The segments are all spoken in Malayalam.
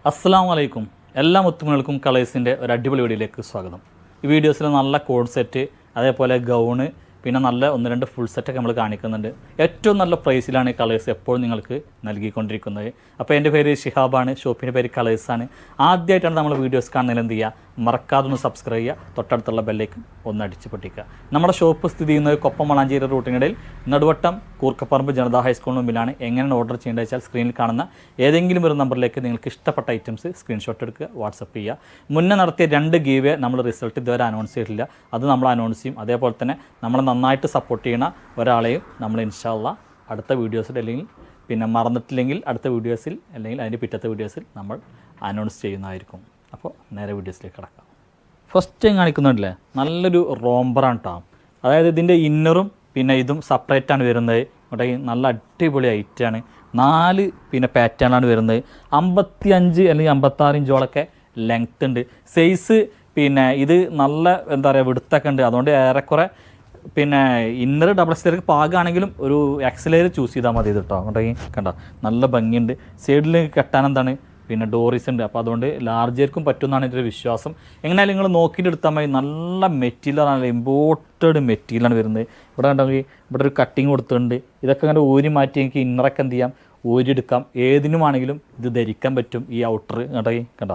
അസ്സലാമു അലൈക്കും. എല്ലാ മുത്തുമണികൾക്കും കളേഴ്സിൻ്റെ ഒരു അടിപൊളി വീഡിയോയിലേക്ക് സ്വാഗതം. ഈ വീഡിയോസിൽ നല്ല കോഡ് സെറ്റ്, അതേപോലെ ഗൗണ്, പിന്നെ നല്ല 1-2 ഫുൾ സെറ്റൊക്കെ നമ്മൾ കാണിക്കുന്നുണ്ട്. ഏറ്റവും നല്ല പ്രൈസിലാണ് ഈ കളേഴ്സ് എപ്പോഴും നിങ്ങൾക്ക് നൽകിക്കൊണ്ടിരിക്കുന്നത്. അപ്പോൾ എൻ്റെ പേര് ഷിഹാബാണ്, ഷോപ്പിൻ്റെ പേര് കളേഴ്സാണ്. ആദ്യമായിട്ടാണ് നമ്മൾ വീഡിയോസ് കാണുന്നതിൽ എന്ത് ചെയ്യുക, മറക്കാതെ ഒന്ന് സബ്സ്ക്രൈബ് ചെയ്യുക, തൊട്ടടുത്തുള്ള ബെല്ലേക്ക് ഒന്ന് അടിച്ച് പൊട്ടിക്കുക. നമ്മുടെ ഷോപ്പ് സ്ഥിതി ചെയ്യുന്നത് കൊപ്പം വളാഞ്ചേരി റൂട്ടിനിടയിൽ നടുവട്ടം കൂർക്കപ്പറമ്പ് ജനതാ ഹൈസ്കൂളിന് മുമ്പിലാണ്. എങ്ങനെയാണ് ഓർഡർ ചെയ്യേണ്ടത് വെച്ചാൽ സ്ക്രീനിൽ കാണുന്ന ഏതെങ്കിലും ഒരു നമ്പറിലേക്ക് നിങ്ങൾക്ക് ഇഷ്ടപ്പെട്ട ഐറ്റംസ് സ്ക്രീൻഷോട്ട് എടുക്കുക, വാട്സപ്പ് ചെയ്യുക. മുന്നേ നടത്തിയ 2 ഗീവ് നമ്മൾ റിസൾട്ട് ഇതുവരെ അനൗൺസ് ചെയ്തിട്ടില്ല, അത് നമ്മൾ അനൗൺസ് ചെയ്യും. അതേപോലെ തന്നെ നമ്മൾ നന്നായിട്ട് സപ്പോർട്ട് ചെയ്യുന്ന ഒരാളെയും നമ്മൾ ഇൻഷാ അല്ലാഹ് അടുത്ത വീഡിയോസിൽ, അല്ലെങ്കിൽ പിന്നെ മറന്നിട്ടില്ലെങ്കിൽ അടുത്ത വീഡിയോസിൽ, അല്ലെങ്കിൽ അതിൻ്റെ പിറ്റത്തെ വീഡിയോസിൽ നമ്മൾ അനൗൺസ് ചെയ്യുന്നതായിരിക്കും. അപ്പോൾ നേരെ വീഡിയോസിലേക്ക് കിടക്കാം. ഫസ്റ്റ് ടൈം കാണിക്കുന്നുണ്ടല്ലേ, നല്ലൊരു റോംബറാണ് കേട്ടോ. അതായത് ഇതിൻ്റെ ഇന്നറും പിന്നെ ഇതും സെപ്പറേറ്റാണ് വരുന്നത്. ഇവിടെ നല്ല അടിപൊളി ഐറ്റാണ്. 4 പിന്നെ പാറ്റേണാണ് വരുന്നത്. 55 അല്ലെങ്കിൽ 56 ഇഞ്ചോളൊക്കെ ലെങ്ത്ത് ഉണ്ട്. സൈസ് പിന്നെ ഇത് നല്ല എന്താ പറയുക വിടുത്തൊക്കെ ഉണ്ട്. അതുകൊണ്ട് ഏറെക്കുറെ പിന്നെ ഇന്നർ ഡബിൾ എക്സലേക്ക് പാകാണെങ്കിലും ഒരു എക്സലേർ ചൂസ് ചെയ്താൽ മതി. ഇത് കേട്ടോ അങ്ങോട്ടേക്ക് കണ്ട നല്ല ഭംഗിയുണ്ട്. സൈഡിൽ കെട്ടാൻ എന്താണ് പിന്നെ ഡോറീസ് ഉണ്ട്. അപ്പോൾ അതുകൊണ്ട് ലാർജർക്കും പറ്റുമെന്നാണ് എൻ്റെ ഒരു വിശ്വാസം. എങ്ങനെയാലും നിങ്ങൾ നോക്കിയിട്ട് എടുത്താൽ മതി. നല്ല മെറ്റീരിയലാണ്, ഇമ്പോർട്ടഡ് മെറ്റീരിയലാണ് വരുന്നത്. ഇവിടെ കണ്ടെങ്കിൽ ഇവിടെ ഒരു കട്ടിങ് കൊടുത്തിട്ടുണ്ട്. ഇതൊക്കെ അങ്ങനെ ഊരി മാറ്റി എനിക്ക് ഇന്നറൊക്കെ എന്ത് ചെയ്യാം, ഊരിയെടുക്കാം. ഏതിനുമാണെങ്കിലും ഇത് ധരിക്കാൻ പറ്റും. ഈ ഔട്ടർ കണ്ട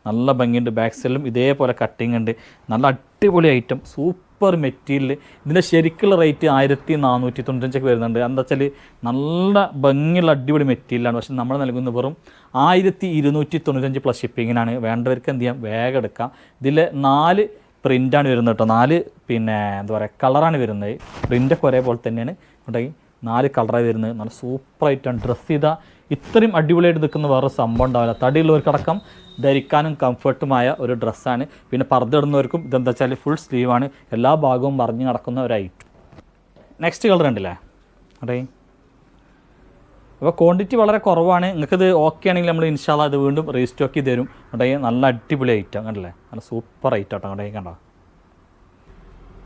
നല്ല ഭംഗിയുണ്ട്. ബാക്ക് സൈഡിലും ഇതേപോലെ കട്ടിങ് ഉണ്ട്. നല്ല അടിപൊളി ഐറ്റം, സൂപ്പർ മെറ്റീരിയൽ. ഇതിൻ്റെ ശരിക്കുള്ള റേറ്റ് 1495 വരുന്നുണ്ട്. എന്താ വെച്ചാൽ നല്ല ഭംഗിയുള്ള അടിപൊളി മെറ്റീരിയലാണ്. പക്ഷെ നമ്മൾ നൽകുന്ന വെറും 1295 പ്ലസ് ഷിപ്പിങ്ങിനാണ്. വേണ്ടവർക്ക് എന്ത് ചെയ്യാം, വേഗം എടുക്കാം. ഇതിൽ 4 പ്രിൻ്റാണ് വരുന്നത് കേട്ടോ. 4 പിന്നെ എന്താ പറയുക കളറാണ് വരുന്നത്. പ്രിൻ്റൊക്കെ ഒരേപോലെ തന്നെയാണ്. ഉണ്ടെങ്കിൽ 4 കളറായി വരുന്നത്. നല്ല സൂപ്പറായിട്ടാണ്. ഡ്രസ്സ് ചെയ്താൽ ഇത്രയും അടിപൊളിയായിട്ട് നിൽക്കുന്ന വേറെ സംഭവം ഉണ്ടാവില്ല. തടിയുള്ളവർക്കടക്കം ധരിക്കാനും കംഫർട്ടുമായ ഒരു ഡ്രസ്സാണ്. പിന്നെ പർദ്ദ ഇടുന്നവർക്കും ഇതെന്താ വെച്ചാൽ ഫുൾ സ്ലീവാണ്. എല്ലാ ഭാഗവും മറിഞ്ഞ് നടക്കുന്ന ഒരു ഐറ്റം. നെക്സ്റ്റ് കളർ ഉണ്ടല്ലേ അടേ. അപ്പോൾ ക്വാണ്ടിറ്റി വളരെ കുറവാണ്. നിങ്ങൾക്കിത് ഓക്കെ ആണെങ്കിൽ നമ്മൾ ഇൻഷാ അല്ലാഹ് ഇത് വീണ്ടും റീസ്റ്റോക്ക് ചെയ്ത് തരും. അവിടെ നല്ല അടിപൊളി ഐറ്റം കണ്ടല്ലേ, നല്ല സൂപ്പർ ഐറ്റം കേട്ടോ. അവിടെ കണ്ടോ.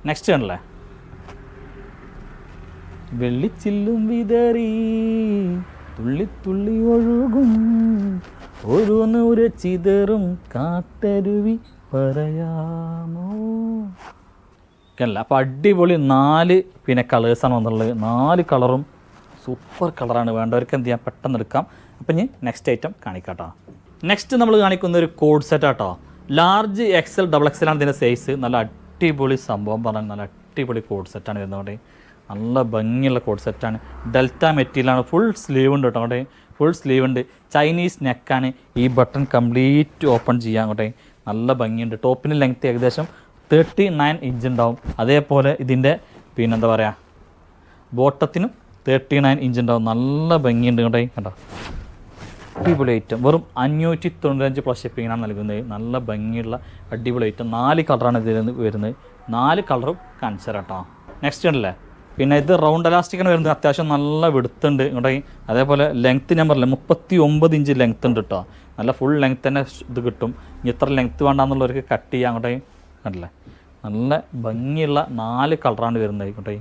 നെക്സ്റ്റ് കണ്ടല്ലേ, വെള്ളിച്ചില്ലും വിതറി തുള്ളി തുള്ളി ഒഴുകും ഓരോന്ന് ചിതറും കാട്ടരുവി പറയാമോ അല്ല. അപ്പോൾ അടിപൊളി 4 പിന്നെ കളേഴ്സാണ് വന്നുള്ളത്. 4 കളറും സൂപ്പർ കളറാണ്. വേണ്ടവർക്ക് എന്ത് ചെയ്യാം, പെട്ടെന്ന് എടുക്കാം. അപ്പം ഇനി നെക്സ്റ്റ് ഐറ്റം കാണിക്കാട്ടോ. നെക്സ്റ്റ് നമ്മൾ കാണിക്കുന്ന ഒരു കോഡ് സെറ്റാട്ടോ. ലാർജ് XL ഡബിൾ XL ആണ് ഇതിൻ്റെ സൈസ്. നല്ല അടിപൊളി സംഭവം പറഞ്ഞാൽ നല്ല അടിപൊളി കോഡ് സെറ്റാണ് വരുന്നത്. നല്ല ഭംഗിയുള്ള കോഡ് സെറ്റാണ്. ഡെൽറ്റ മെറ്റീരിയലാണ്. ഫുൾ സ്ലീവ് ഉണ്ട് കേട്ടോ. അവിടെ ഫുൾ സ്ലീവ് ഉണ്ട്. ചൈനീസ് നെക്കാണ്. ഈ ബട്ടൺ കംപ്ലീറ്റ് ഓപ്പൺ ചെയ്യാം. അങ്ങോട്ടെ നല്ല ഭംഗിയുണ്ട്. ടോപ്പിന് ലെങ്ത്ത് ഏകദേശം 39 ഇഞ്ച് ഉണ്ടാവും. അതേപോലെ ഇതിൻ്റെ പിന്നെ എന്താ പറയുക ബോട്ടത്തിനും 39 ഇഞ്ച് ഉണ്ടാവും. നല്ല ഭംഗിയുണ്ട്. ഇങ്ങോട്ടേ കണ്ടോ, അടിപൊളി ഐറ്റം. വെറും 595 പ്ലസ് ഷിപ്പിങ്ങിനാണ് നൽകുന്നത്. നല്ല ഭംഗിയുള്ള അടിപൊളി ഐറ്റം. 4 കളറാണ് ഇതിൽ വരുന്നത്. 4 കളറും കാണിച്ചു തരാം കേട്ടോ. നെക്സ്റ്റ് ഉണ്ടല്ലേ, പിന്നെ ഇത് റൗണ്ട് എലാസ്റ്റിക്കാണ് വരുന്നത്. അത്യാവശ്യം നല്ല വിടുത്തുണ്ട് ഇങ്ങോട്ടേ. അതേപോലെ ലെങ്ത്ത് ഞാൻ പറഞ്ഞില്ല 39 ഇഞ്ച് ലെങ്ത്ത് ഉണ്ട് കേട്ടോ. നല്ല ഫുൾ ലെങ്ത്ത് തന്നെ ഇത് കിട്ടും. ഇനി ഇത്ര ലെങ്ത്ത് വേണ്ടാന്നുള്ളവർക്ക് കട്ട് ചെയ്യാം. അങ്ങോട്ടേ കണ്ടില്ലേ, നല്ല ഭംഗിയുള്ള 4 കളറാണ് വരുന്നത്. ഇങ്ങോട്ടേ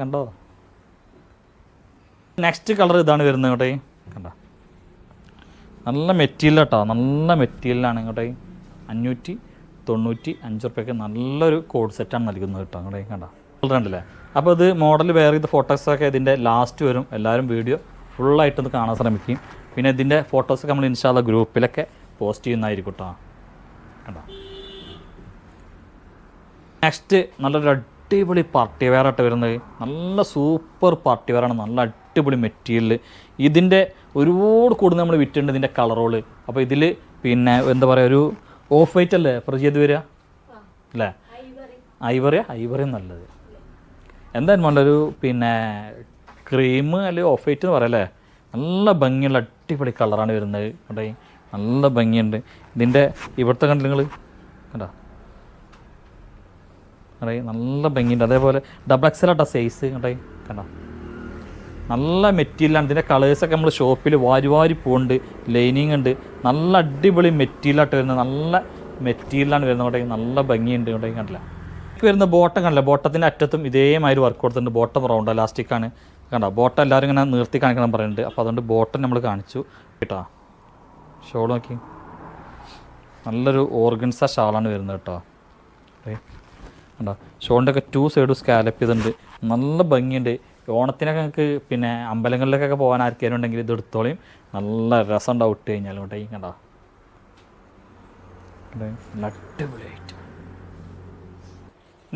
കണ്ടോ. നെക്സ്റ്റ് കളർ ഇതാണ് വരുന്നത്. ഇങ്ങോട്ടേ കണ്ടോ, നല്ല മെറ്റീരിയൽ കേട്ടോ. നല്ല മെറ്റീരിയലാണ്. ഇങ്ങോട്ടേ 595 റുപ്യക്ക് നല്ലൊരു കോഡ് സെറ്റാണ് നൽകുന്നത് കേട്ടോ. അങ്ങോട്ടേ കണ്ടോ കളർ ഉണ്ടല്ലേ. അപ്പോൾ ഇത് മോഡൽ വേറെ ചെയ്ത ഫോട്ടോസൊക്കെ ഇതിൻ്റെ ലാസ്റ്റ് വരും. എല്ലാവരും വീഡിയോ ഫുള്ളായിട്ടൊന്ന് കാണാൻ ശ്രമിക്കും. പിന്നെ ഇതിൻ്റെ ഫോട്ടോസൊക്കെ നമ്മൾ ഇൻഷാ അല്ലാഹ് ഗ്രൂപ്പിലൊക്കെ പോസ്റ്റ് ചെയ്യുന്നതായിരിക്കും കേട്ടോ. കണ്ടോ. നെക്സ്റ്റ് നല്ലൊരു അടിപൊളി പാർട്ടി വെയർ ആയിട്ട് വരുന്നത്. നല്ല സൂപ്പർ പാർട്ടി വെയറാണ്. നല്ല അടിപൊളി മെറ്റീരിയൽ. ഇതിൻ്റെ ഒരുപാട് കൂടുതൽ നമ്മൾ വിറ്റുണ്ട് ഇതിൻ്റെ കളറുകൾ. അപ്പോൾ ഇതിൽ പിന്നെ എന്താ പറയുക ഒരു ഓഫ് വൈറ്റ് അല്ലേ ഫ്രിഡ്ജ് ചെയ്ത് വരിക അല്ലേ, ഐവറി നല്ലത്. എന്തായാലും നല്ലൊരു പിന്നെ ക്രീം അല്ലെങ്കിൽ ഓഫ് വൈറ്റ് എന്ന് പറയല്ലേ. നല്ല ഭംഗിയുള്ള അടിപൊളി കളറാണ് വരുന്നത്. അവിടെ നല്ല ഭംഗിയുണ്ട്. ഇതിൻ്റെ ഇവിടുത്തെ കണ്ടില്ല നിങ്ങൾ കണ്ടോ, അവിടെ നല്ല ഭംഗിയുണ്ട്. അതേപോലെ ഡബിൾ XL ആട്ടോ സൈസ്. അവിടെ കണ്ടോ നല്ല മെറ്റീരിയലാണ്. ഇതിൻ്റെ കളേഴ്സൊക്കെ നമ്മൾ ഷോപ്പിൽ വാരി പോകുന്നുണ്ട്. ലൈനിങ് ഉണ്ട്. നല്ല അടിപൊളി മെറ്റീരിയലായിട്ട് വരുന്നത്. നല്ല മെറ്റീരിയലാണ് വരുന്നത്. ഇങ്ങോട്ടേക്ക് നല്ല ഭംഗിയുണ്ട്. ഇങ്ങോട്ടേക്ക് കണ്ടില്ല വരുന്ന ബോട്ടം കണ്ടില്ല. ബോട്ടത്തിൻ്റെ അറ്റത്തും ഇതേമാതിരി വർക്ക് കൊടുത്തിട്ടുണ്ട്. ബോട്ടം റൗണ്ട് എലാസ്റ്റിക്കാണ് കണ്ടോ. ബോട്ടം എല്ലാവരും ഇങ്ങനെ നിർത്തി കാണിക്കണം പറയുന്നുണ്ട്. അപ്പോൾ അതുകൊണ്ട് ബോട്ടം നമ്മൾ കാണിച്ചു കേട്ടോ. ഷോൾ നോക്കി, നല്ലൊരു ഓർഗൻസ ഷാളാണ് വരുന്നത് കേട്ടോ. കണ്ടോ ഷോളിൻ്റെ ഒക്കെ 2 സൈഡും സ്കാലപ്പ് ചെയ്തിട്ടുണ്ട്, നല്ല ഭംഗിയുണ്ട്. ഓണത്തിനൊക്കെ നിങ്ങൾക്ക് പിന്നെ അമ്പലങ്ങളിലേക്കൊക്കെ പോകാൻ ആർക്കെങ്കിലും ഉണ്ടെങ്കിൽ ഇത് എടുത്തോളിയും, നല്ല രസം ഉണ്ടാവും ഇട്ട് കഴിഞ്ഞാൽ. കേട്ടോ കണ്ടോ നല്ല അടിപൊളിയായിട്ട്.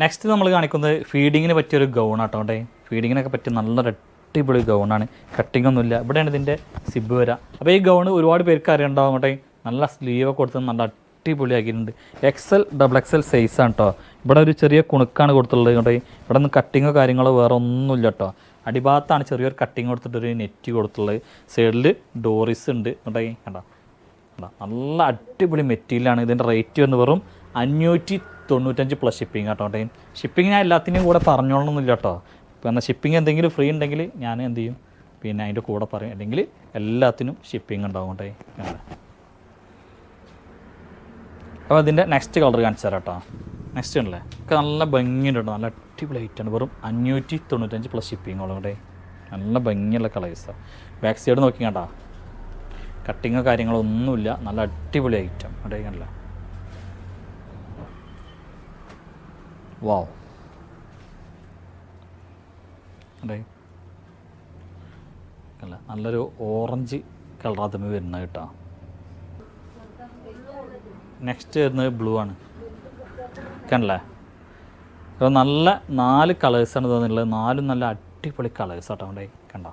നെക്സ്റ്റ് നമ്മൾ കാണിക്കുന്നത് ഫീഡിങ്ങിന് പറ്റിയൊരു ഗൗണാട്ടോ. കേട്ടോ ഫീഡിങ്ങിനൊക്കെ പറ്റിയ നല്ലൊരു അടിപൊളി ഗൗണാണ്, കട്ടിംഗ് ഒന്നുമില്ല. ഇവിടെയാണ് ഇതിൻ്റെ സിബ് വരിക. അപ്പോൾ ഈ ഗൗണ് ഒരുപാട് പേർക്ക് അറിയണ്ടാവും. കേട്ടോ നല്ല സ്ലീവൊക്കെ കൊടുത്ത് നല്ല അടിപൊളിയാക്കിയിട്ടുണ്ട്. XL XXL സൈസാണ് കേട്ടോ. ഇവിടെ ഒരു ചെറിയ കുണുക്കാണ് കൊടുത്തുള്ളത്. കേട്ടോ ഇവിടെ നിന്ന് കട്ടിങ്ങോ കാര്യങ്ങളോ വേറെ ഒന്നുമില്ല കേട്ടോ. അടിഭാഗത്താണ് ചെറിയൊരു കട്ടിങ് കൊടുത്തിട്ടൊരു നെറ്റ് കൊടുത്തുള്ളത്. സൈഡിൽ ഡോറിസ് ഉണ്ട്. കേട്ടോ കണ്ടോ നല്ല അടിപൊളി മെറ്റീരിയലാണ്. ഇതിൻ്റെ റേറ്റ് വരുന്നത് വെറും 595 പ്ലസ് ഷിപ്പിംഗ് കേട്ടോ. ഷിപ്പിംഗ് ഞാൻ എല്ലാത്തിൻ്റെയും കൂടെ പറഞ്ഞോളണമെന്നില്ല കേട്ടോ. എന്നാൽ ഷിപ്പിംഗ് എന്തെങ്കിലും ഫ്രീ ഉണ്ടെങ്കിൽ ഞാൻ എന്ത് ചെയ്യും, പിന്നെ അതിൻ്റെ കൂടെ പറയും, അല്ലെങ്കിൽ എല്ലാത്തിനും ഷിപ്പിംഗ് ഉണ്ടാവും. കേട്ടോ അപ്പോൾ അതിൻ്റെ നെക്സ്റ്റ് കളർ കാണിച്ചു തരാം കേട്ടോ. നെക്സ്റ്റ് ഉണ്ടല്ലേ ഒക്കെ നല്ല ഭംഗിയുണ്ട് കേട്ടോ, നല്ല അടിപൊളി ഐറ്റാണ്. വെറും 595 പ്ലസ് ഷിപ്പിങ്ങോളം. ഇവിടെ നല്ല ഭംഗിയുള്ള കളേഴ്സാണ്. ബാക്ക് സൈഡ് നോക്കി കേട്ടോ, കട്ടിങ്ങോ കാര്യങ്ങളോ ഒന്നുമില്ല, നല്ല അടിപൊളി ഐറ്റം. അവിടെ കണ്ടല്ല, വാവ് അതെ അല്ല നല്ലൊരു ഓറഞ്ച് കളർ അതുമേ വരുന്നത് കേട്ടോ. നെക്സ്റ്റ് വരുന്നത് ബ്ലൂ ആണ്. കണ്ടല്ലേ അപ്പോൾ നല്ല 4 കളേഴ്സാണ് തോന്നുന്നുള്ളത്. 4 നല്ല അടിപൊളി കളേഴ്സ് കേട്ടോ. അവിടെ കണ്ട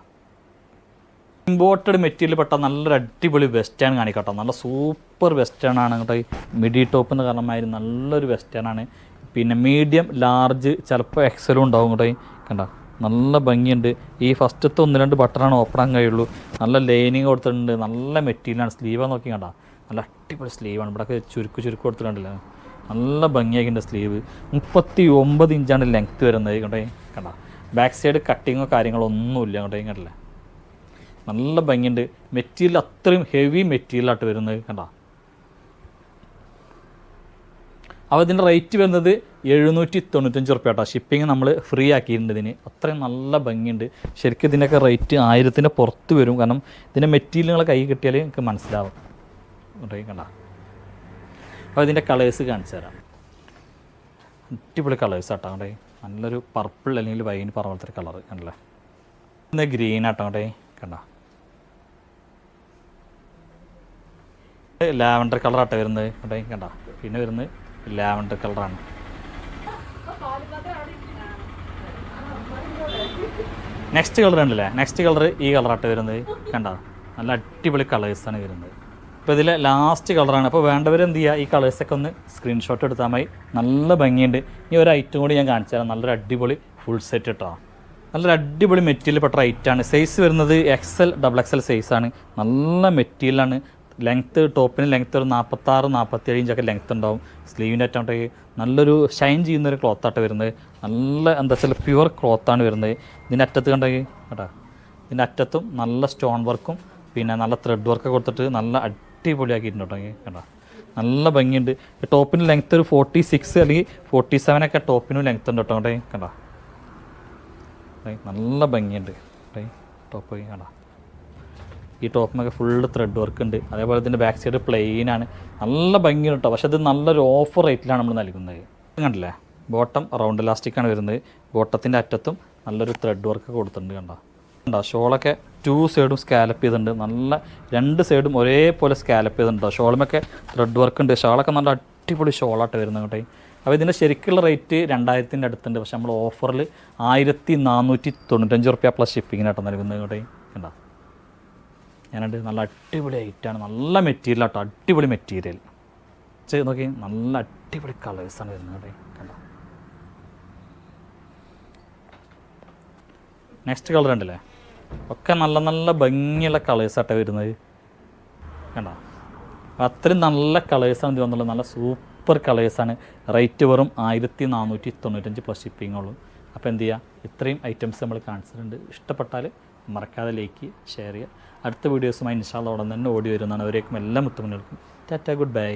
ഇമ്പോർട്ടഡ് മെറ്റീരിയൽ പെട്ട നല്ലൊരു അടിപൊളി വെസ്റ്റേൺ കാണിക്കട്ടോ. നല്ല സൂപ്പർ വെസ്റ്റേൺ ആണ് കേട്ടോ. മിഡി ടോപ്പ് എന്ന് കാരണമായിരുന്നു നല്ലൊരു വെസ്റ്റേൺ ആണ്. പിന്നെ മീഡിയം ലാർജ് ചിലപ്പോൾ എക്സലും ഉണ്ടാവും കേട്ടോ. കണ്ട നല്ല ഭംഗിയുണ്ട്. ഈ ഫസ്റ്റത്തെ 1-2 ബട്ടണാണ് ഓപ്പൺ ആകാൻ കഴിയുള്ളൂ. നല്ല ലൈനിങ് കൊടുത്തിട്ടുണ്ട്, നല്ല മെറ്റീരിയലാണ്. സ്ലീവ് നോക്കി കണ്ട നല്ല അടിപൊളി സ്ലീവാണ്. ഇവിടെയൊക്കെ ചുരുക്ക് കൊടുത്തിട്ടുണ്ടല്ലോ, നല്ല ഭംഗിയാക്കിൻ്റെ സ്ലീവ്. 39 ഇഞ്ചാണ് ലെങ്ത്ത് വരുന്നത്. കേട്ടോ കണ്ട ബാക്ക് സൈഡ് കട്ടിങ്ങോ കാര്യങ്ങളോ ഒന്നുമില്ല. കേട്ടോ കണ്ടല്ലേ നല്ല ഭംഗിയുണ്ട്. മെറ്റീരിയൽ അത്രയും ഹെവി മെറ്റീരിയലായിട്ട് വരുന്നത്. കണ്ട അപ്പോൾ ഇതിൻ്റെ റേറ്റ് വരുന്നത് 795 റുപ്യ കേട്ടോ. ഷിപ്പിംഗ് നമ്മൾ ഫ്രീ ആക്കിയിട്ടുണ്ട് ഇതിന്. അത്രയും നല്ല ഭംഗിയുണ്ട്. ശരിക്കും ഇതിൻ്റെയൊക്കെ റേറ്റ് 1000-ന് പുറത്ത് വരും. കാരണം ഇതിൻ്റെ മെറ്റീരിയലുകളെ കൈ കിട്ടിയാൽ എനിക്ക് മനസ്സിലാവും. കണ്ട അപ്പോൾ ഇതിൻ്റെ കളേഴ്സ് കാണിച്ചു തരാം. അടിപൊളി കളേഴ്സ് ആട്ടോ. അവിടെ നല്ലൊരു പർപ്പിൾ അല്ലെങ്കിൽ വൈൻ പറഞ്ഞ കളർ കണ്ടല്ലേ. ഇന്ന് ഗ്രീൻ ആട്ടോ. അവിടെ കണ്ട ലാവൻഡർ കളറാട്ടോ വരുന്നത്. അവിടെ കണ്ട പിന്നെ വരുന്നത് ലാവൻഡർ കളറാണ്. നെക്സ്റ്റ് കളർ ഉണ്ടല്ലേ, നെക്സ്റ്റ് കളർ ഈ കളറാട്ടോ വരുന്നത്. കണ്ട നല്ല അടിപൊളി കളേഴ്സാണ് വരുന്നത്. അപ്പോൾ ഇതിലെ ലാസ്റ്റ് കളറാണ്. അപ്പോൾ വേണ്ടവർ എന്ത് ചെയ്യുക, ഈ കളേഴ്സൊക്കെ ഒന്ന് സ്ക്രീൻഷോട്ട് എടുത്താൽ മതി. നല്ല ഭംഗിയുണ്ട്. ഈ ഒരു ഐറ്റം കൂടി ഞാൻ കാണിച്ചു തരാം. നല്ലൊരു അടിപൊളി ഫുൾ സെറ്റ് കേട്ടോ. നല്ലൊരു അടിപൊളി മെറ്റീരിയൽ പെട്ട ഐറ്റാണ്. സൈസ് വരുന്നത് XL XXL സൈസാണ്. നല്ല മെറ്റീരിയലാണ്. ലെങ്ത്ത് ടോപ്പിന് ലെങ്ത്ത് ഒരു 46-47 ഇഞ്ചൊക്കെ ലെങ്ത്ത് ഉണ്ടാവും. സ്ലീവിൻ്റെ അറ്റോട്ട് നല്ലൊരു ഷൈൻ ചെയ്യുന്നൊരു ക്ലോത്തായിട്ട് വരുന്നത്. നല്ല എന്താ വെച്ചാൽ പ്യുവർ ക്ലോത്താണ് വരുന്നത്. ഇതിൻ്റെ അറ്റത്ത് കണ്ടെങ്കിൽ കേട്ടോ, ഇതിൻ്റെ അറ്റത്തും നല്ല സ്റ്റോൺ വർക്കും പിന്നെ നല്ല ത്രെഡ് വർക്ക് കൊടുത്തിട്ട് നല്ല അടിപൊളിയാക്കിയിട്ടുണ്ട് കേട്ടോ. കേട്ടോ നല്ല ഭംഗിയുണ്ട്. ടോപ്പിന് ലെങ്ത്ത് ഒരു 46 അല്ലെങ്കിൽ 47 ഒക്കെ ടോപ്പിനും ലെങ്ത്ത് ഉണ്ട് കേട്ടോ. കണ്ടോ നല്ല ഭംഗിയുണ്ട് ടോപ്പ്. കണ്ടോ ഈ ടോപ്പിനൊക്കെ ഫുള്ള് ത്രെഡ് വർക്ക് ഉണ്ട്. അതേപോലെ ഇതിൻ്റെ ബാക്ക് സൈഡ് പ്ലെയിനാണ്. നല്ല ഭംഗിയുണ്ട് കേട്ടോ. പക്ഷേ അത് നല്ലൊരു ഓഫർ റേറ്റിലാണ് നമ്മൾ നൽകുന്നത്. കണ്ടില്ലേ ബോട്ടം റൗണ്ട് ഇലാസ്റ്റിക്കാണ് വരുന്നത്. ബോട്ടത്തിൻ്റെ അറ്റത്തും നല്ലൊരു ത്രെഡ് വർക്ക് കൊടുത്തിട്ടുണ്ട്. കണ്ടോ ഷോളൊക്കെ 2 സൈഡും സ്കാലപ്പ് ചെയ്തിട്ടുണ്ട്. നല്ല 2 സൈഡും ഒരേപോലെ സ്കാലപ്പ് ചെയ്തിട്ടുണ്ട്. ഷോളുമൊക്കെ ത്രെഡ് വർക്ക് ഉണ്ട്. ഷോളൊക്കെ നല്ല അടിപൊളി ഷോളായിട്ട് വരുന്നത് കേട്ടോ. അപ്പോൾ ഇതിൻ്റെ ശരിക്കുള്ള റേറ്റ് 2000-ൻ്റെ അടുത്തുണ്ട്. പക്ഷേ നമ്മൾ ഓഫറിൽ 1495 റുപ്യ പ്ലസ് ഷിപ്പിങ്ങിനാട്ടോ നൽകുന്നത് കേട്ടോ. കണ്ടോ ഞാനുണ്ട് നല്ല അടിപൊളി ഐറ്റാണ്. നല്ല മെറ്റീരിയൽ ആട്ടോ, അടിപൊളി മെറ്റീരിയൽ ചെയ്ത് നോക്കി. നല്ല അടിപൊളി കളേഴ്സാണ് വരുന്നത് കേട്ടോ. കണ്ടോ നെക്സ്റ്റ് കളർ ഉണ്ടല്ലേ, ഒക്കെ നല്ല നല്ല ഭംഗിയുള്ള കളേഴ്സാട്ടോ വരുന്നത്. കണ്ടോ അത്രയും നല്ല കളേഴ്സാണ് ഇത് വന്നുള്ളത്. നല്ല സൂപ്പർ കളേഴ്സാണ്. റേറ്റ് വെറും 1495 പ്ലസ് ഷിപ്പിങ്ങുള്ളൂ. അപ്പോൾ എന്ത് ചെയ്യുക, ഇത്രയും ഐറ്റംസ് നമ്മൾ കാണിച്ചിട്ടുണ്ട്. ഇഷ്ടപ്പെട്ടാൽ മറക്കാതെ ലൈക്ക് ഷെയർ ചെയ്യുക. അടുത്ത വീഡിയോസുമായി ഇൻഷാ അല്ലാഹ് ഉടൻ തന്നെ ഓടി വരുന്നതാണ്. അവരേക്കും എല്ലാ മുത്തുമുന്നേൽക്കും ടാറ്റ, ഗുഡ് ബൈ.